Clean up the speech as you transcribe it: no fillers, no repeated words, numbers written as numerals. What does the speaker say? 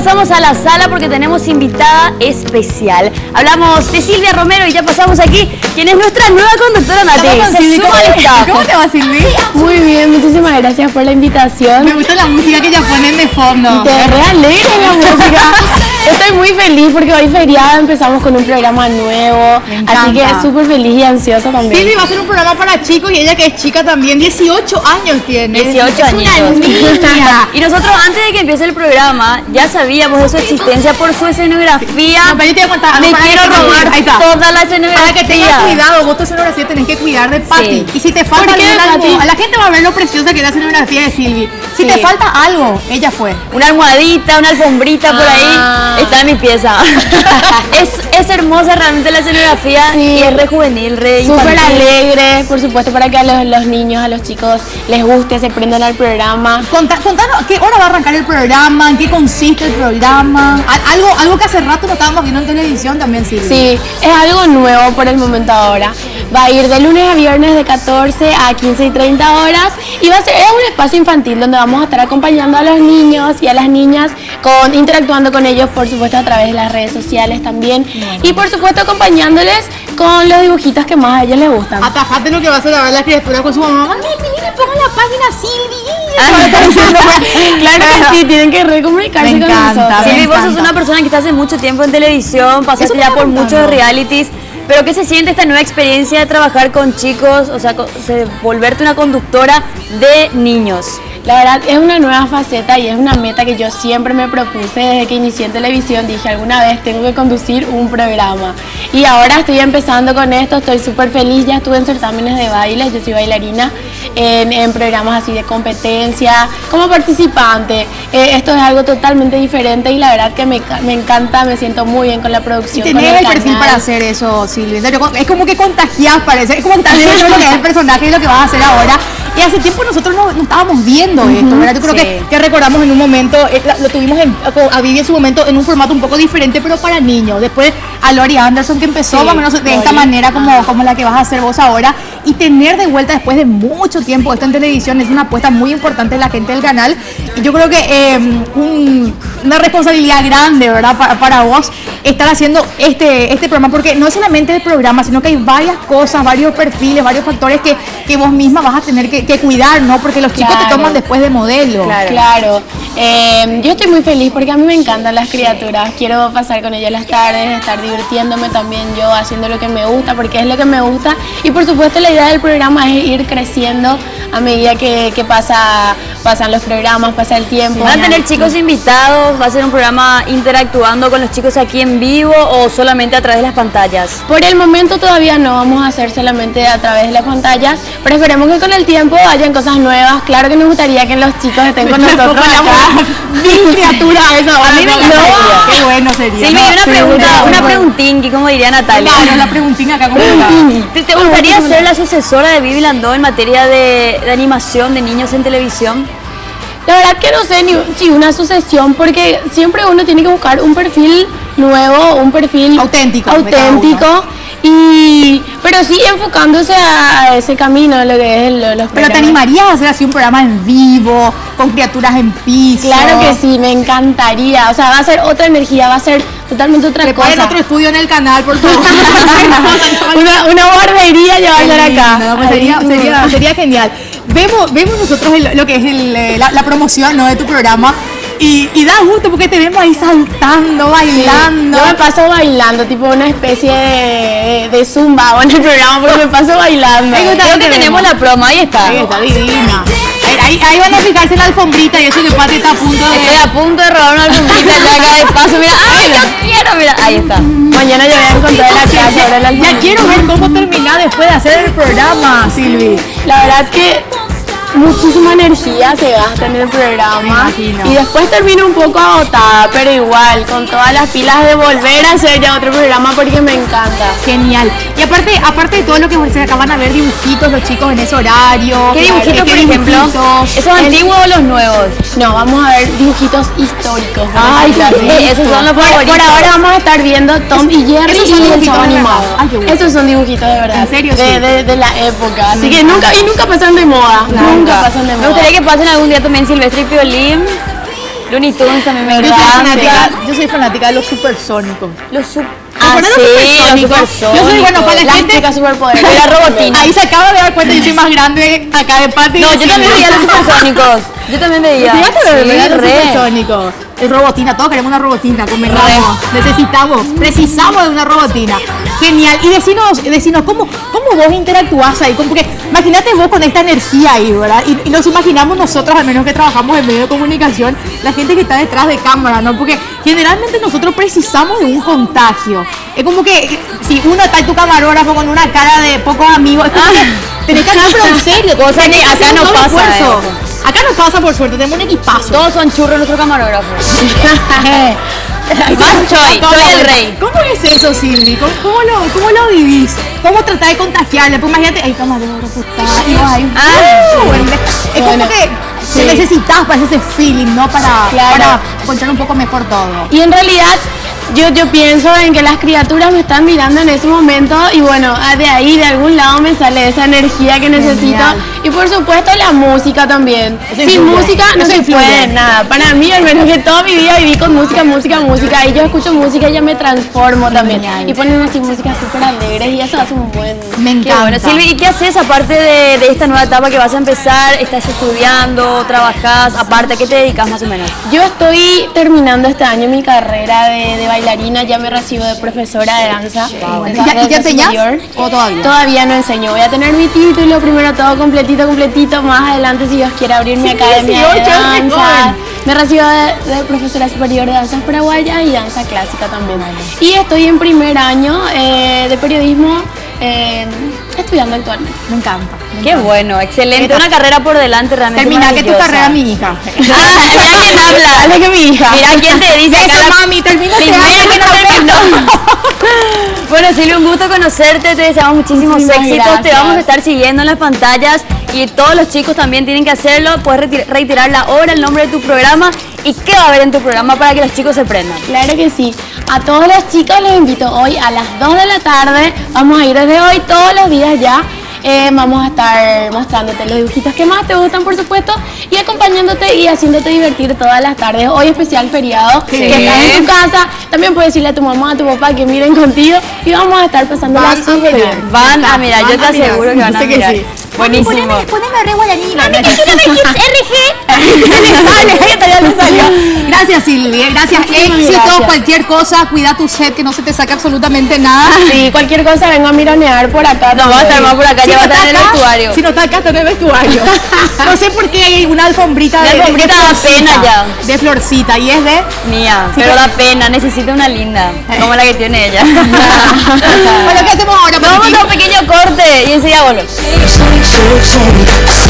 pasamos a la sala porque tenemos invitada especial. Hablamos de Silvia Romero y ya pasamos aquí, quien es nuestra nueva conductora, Nati. ¿Cómo te va, Silvi? Muy bien, muchísimas gracias por la invitación. Me gusta la música que ya ponen de fondo. Te re alegre la música. Estoy muy feliz porque hoy feriado empezamos con un programa nuevo. Así que súper feliz y ansiosa también. Silvi va a ser un programa para chicos y ella que es chica también, 18 años tiene. 18 años. Y nosotros antes de que empiece el programa ya sabíamos de su existencia por su escenografía. No, pero yo te voy a contar, me quiero robar toda la escenografía. Para que tengas cuidado, vos tu escenografía tenés que cuidar de Pati. Sí. Y si te falta algo, la gente va a ver lo preciosa que es la escenografía de Silvi. Si te falta algo, ella fue. Una almohadita, una alfombrita por ahí, está en mi pieza. es hermosa realmente la escenografía y es re juvenil, re infantil. Súper alegre, por supuesto, para que a los niños, a los chicos les guste, se prendan al programa. Contanos, ¿qué hora va a arrancar el programa? ¿En qué consiste el programa? Algo que hace rato no estábamos viendo en televisión también, Silvi. Sí, es algo nuevo por el momento ahora. Va a ir de lunes a viernes de 14 a 15 y 30 horas y es un espacio infantil donde vamos a estar acompañando a los niños y a las niñas, interactuando con ellos, por supuesto, a través de las redes sociales también. Y por supuesto acompañándoles con los dibujitos que más a ellos les gustan. Atajate lo que va a hacer a ver las criaturas con su mamá. Mami, pongan la página Silvi. Claro que sí, tienen que recomunicarse con nosotros. Silvi, vos sos una persona que está hace mucho tiempo en televisión, pasaste ya por muchos realities. Pero ¿qué se siente esta nueva experiencia de trabajar con chicos, o sea, volverte una conductora de niños? La verdad es una nueva faceta y es una meta que yo siempre me propuse desde que inicié en televisión. Dije, alguna vez tengo que conducir un programa. Y ahora estoy empezando con esto, estoy súper feliz. Ya estuve en certámenes de baile, yo soy bailarina, en programas así de competencia, como participante. Esto es algo totalmente diferente y la verdad que me encanta, me siento muy bien con la producción. Y tenés el perfil para hacer eso, Silvia. Es como que contagias, parece. Es como que estás viendo lo que es el personaje y lo que vas a hacer ahora. Y hace tiempo nosotros no estábamos viendo esto, ¿verdad? Yo creo que recordamos en un momento, lo tuvimos a Vivi en su momento en un formato un poco diferente, pero para niños. Después a Lori Anderson, que empezó más o menos de esta manera como la que vas a hacer vos ahora. Y tener de vuelta después de mucho tiempo esto en televisión es una apuesta muy importante de la gente del canal. Y yo creo que una responsabilidad grande, ¿verdad? Para vos estar haciendo este programa, porque no es solamente el programa, sino que hay varias cosas, varios perfiles, varios factores que vos misma vas a tener que cuidar, ¿no? Porque los chicos te toman después de modelo. Claro. Yo estoy muy feliz porque a mí me encantan las criaturas. Quiero pasar con ellas las tardes, estar divirtiéndome también yo, haciendo lo que me gusta, porque es lo que me gusta. Y por supuesto la idea del programa es ir creciendo a medida que pasan los programas, pasa el tiempo. ¿Van a tener chicos invitados? ¿Va a ser un programa interactuando con los chicos aquí en vivo o solamente a través de las pantallas? Por el momento todavía no vamos a hacer solamente a través de las pantallas, pero esperemos que con el tiempo hayan cosas nuevas. Claro que nos gustaría que los chicos estén con nosotros acá. Mi criatura esa hora. A mí me encantaría. Qué bueno sería. Sí, una preguntinqui, como diría Natalia. Claro, la preguntín acá como ¿Te gustaría ser la sucesora de Vivi Landó en materia de animación de niños en televisión? La verdad que no sé si una sucesión, porque siempre uno tiene que buscar un perfil nuevo, un perfil auténtico. Pero sí enfocándose a ese camino, lo que es los programas. ¿Pero te animarías a hacer así un programa en vivo, con criaturas en piso? Claro que sí, me encantaría. O sea, va a ser otra energía, va a ser totalmente otra cosa. Ponen otro estudio en el canal, por favor. una guardería ya va a estar acá. No, pues sería genial. Vemos nosotros lo que es la promoción, ¿no?, de tu programa. Y da gusto porque te vemos ahí saltando, bailando. Sí, yo me paso bailando, tipo una especie de zumba en el programa, porque me paso bailando. Creo que tenemos la promo, ahí está. Sí, está divina. Ahí van a fijarse en la alfombrita y eso que Pati está a punto de... Estoy a punto de robar una alfombrita de acá de paso, mira. ¡Ay, yo quiero! Mira, ahí está. Mañana yo voy a encontrar la clase sobre la alfombrita. Ya quiero ver cómo terminar después de hacer el programa, Silvi. La verdad que muchísima energía se gasta en el programa y después termino un poco agotada, pero igual con todas las pilas de volver a hacer ya otro programa porque me encanta. Genial. Y aparte de todo lo que se acaban a ver dibujitos los chicos en ese horario. ¿Qué dibujitos, por ejemplo? ¿Esos antiguos o los nuevos? No, vamos a ver dibujitos históricos. Ay, claro. Esos son los favoritos. Por ahora vamos a estar viendo Tom y Jerry y el Chavo Animado. Esos son dibujitos de verdad. ¿En serio? De la época. Así que nunca pasan de moda. Nunca pasan de moda. Me gustaría que pasen algún día también Silvestre y Piolín. Looney Tunes también me Yo soy encanta. fanática de los supersónicos. Los ¿Te acuerdas de los supersónicos? Yo soy, bueno, para la Las gente... chicas superpoderes. De la robotina. Ahí se acaba de dar cuenta, yo soy más grande acá de Pati. No, yo también veía los supersónicos. Yo también veía. Fíjate, ¿verdad? Los re. supersónicos. El robotina, todos queremos una robotina, convengamos. Precisamos de una robotina. Genial. Y decinos ¿cómo vos interactuás ahí? Porque imagínate vos con esta energía ahí, ¿verdad? Y nos imaginamos nosotros, al menos que trabajamos en medio de comunicación, la gente que está detrás de cámara, ¿no? Porque generalmente nosotros precisamos de un contagio. Es como que si uno está en tu camarógrafo con una cara de pocos amigos, es como que tenés que hacerlo en serio. Cosa que tenés acá hacer un no doble pasa esfuerzo. eso. Acá no pasa, por suerte, tenemos un equipazo. Todos son churros nuestro camarógrafo. Más Choi el rey. ¿Cómo es eso, Silvi? ¿Cómo lo vivís? ¿Cómo tratás de contagiarle? Pues imagínate, ay, camarógrafo, puta. Es como que necesitas para ese feeling, ¿no? Para encontrar un poco mejor todo. Y en realidad yo pienso en que las criaturas me están mirando en ese momento y bueno, de ahí, de algún lado me sale esa energía que necesito. Y por supuesto la música también. Sin música no se puede nada. Para mí, al menos que toda mi vida viví con música. Y yo escucho música y ya me transformo también. Y ponen así música súper alegres y eso hace un buen... Me Qué encanta. bueno. Silvi, ¿y qué haces aparte de esta nueva etapa que vas a empezar? ¿Estás estudiando? ¿Trabajás? Aparte, ¿a qué te dedicas más o menos? Yo estoy terminando este año mi carrera de bailarina, ya me recibo de profesora de danza. ¿Y ya enseñás o todavía? Todavía no enseño, voy a tener mi título, primero todo completito, más adelante si Dios quiere abrir mi academia de danza. Me recibo de profesora superior de danza paraguaya y danza clásica también. Y estoy en primer año de periodismo estudiando actualmente. Me encanta. Qué bueno, excelente. Una carrera por delante realmente. Terminá que tu maravillosa. carrera, mi hija. Mira quién habla. Dale que mi hija. Mira quién te dice acá. Eso, mami, termina este Primero año, que no terminó. Bueno, Silvi, un gusto conocerte. Te deseamos muchísimos Muchísimas éxitos. Te gracias. vamos a estar siguiendo en las pantallas y todos los chicos también tienen que hacerlo. Puedes reiterar la hora, el nombre de tu programa y qué va a haber en tu programa para que los chicos se prendan. Claro que sí. A todos los chicos los invito hoy a las 2 de la tarde. Vamos a ir desde hoy todos los días ya. Vamos a estar mostrándote los dibujitos que más te gustan, por supuesto, y acompañándote y haciéndote divertir todas las tardes. Hoy especial feriado, Sí. que estás en tu casa. También puedes decirle a tu mamá, a tu papá que miren contigo y vamos a estar pasándola súper bien. Van a mirar, yo te aseguro que van a Sé que mirar. sí. Buenísimo. Poneme re guayanina. RG. Gracias, Silvia. Gracias. Muchísimas Éxitos, gracias. cualquier cosa. Cuida tu set, que no se te saque absolutamente nada. Sí, cualquier cosa vengo a mironear por acá. No, va a estar más por acá, Si ya va a no estar en el está acá, vestuario. Si no está acá, está en el vestuario. No sé por qué hay una alfombrita La alfombrita da florcita, pena ya. De florcita. Y es de... Mía, Sí, pero pero- da pena, necesita una linda, como la que tiene ella. Bueno, ¿qué hacemos ahora? Vamos Patricia? a un pequeño corte y enseguida volvemos. Shake, shake, shake.